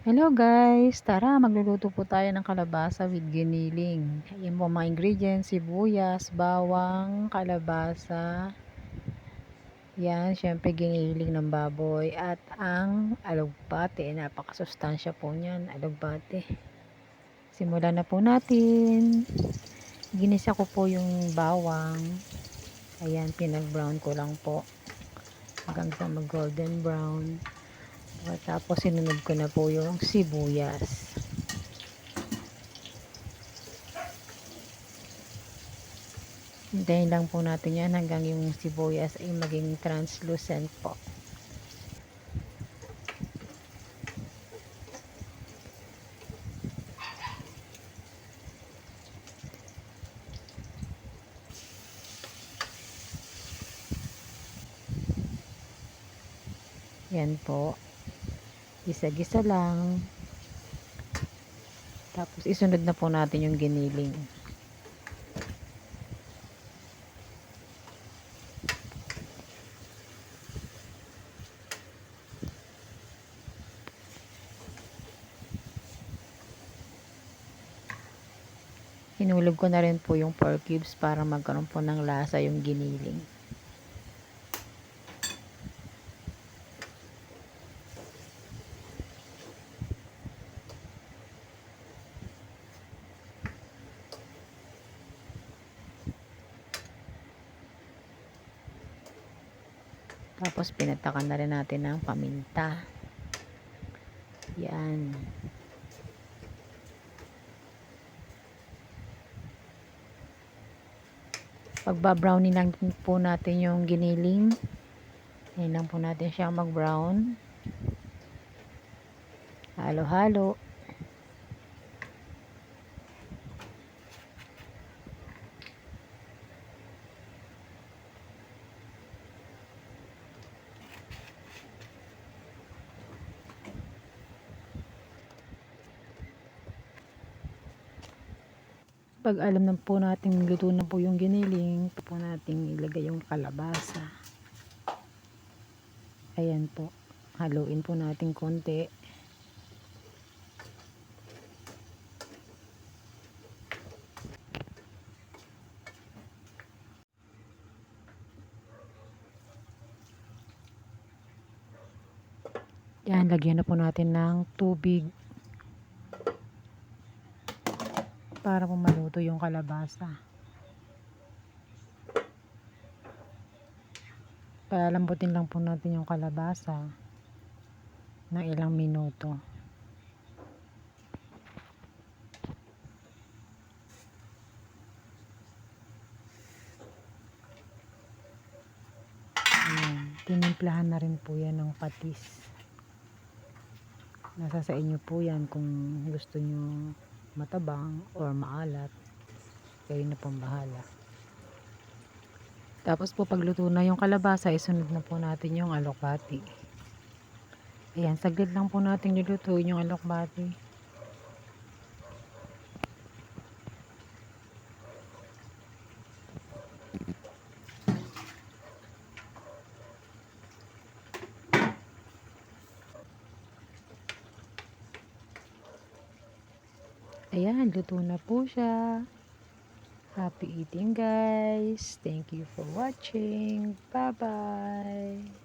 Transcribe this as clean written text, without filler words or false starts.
Hello guys! Tara, magluluto po tayo ng kalabasa with giniling. Ayan po mga ingredients, sibuyas, bawang, kalabasa. Yan, syempre giniling ng baboy. At ang alugbate, napakasustansya po niyan, alugbate. Simulan na po natin. Ginisa ko po yung bawang. Ayan, pinag-brown ko lang po. Hanggang sa mag-golden brown. Tapos sinunod ko na po yung sibuyas. Hintayin lang po natin yan hanggang yung sibuyas ay maging translucent po. Yan po. Gisa-gisa lang. Tapos isunod na po natin yung giniling. Hinulog ko na rin po yung 4 cubes para magkaroon po ng lasa yung giniling. Tapos pinatakan na rin natin ng paminta. Yan. Pagba-brownie lang po natin yung giniling. Ngayon lang po natin siya mag-brown. Halo-halo. Pag alam na po natin luto na po yung giniling, po natin ilagay yung kalabasa. Ayan po. Haluin po natin konti. Yan, lagyan na po natin ng tubig para po maluto yung kalabasa. Palalambutin lang po natin yung kalabasa ng ilang minuto. Ayan, tinimplahan na rin po yan ng patis. Nasa sa inyo po yan kung gusto nyo matabang or maalat. Kayo na pong bahala. Tapos po pagluto na yung kalabasa, isunod na po natin yung alokbati. Ayan, saglit lang po natin nilutuin yung alokbati. Ayan, luto na po siya. Happy eating guys. Thank you for watching. Bye-bye.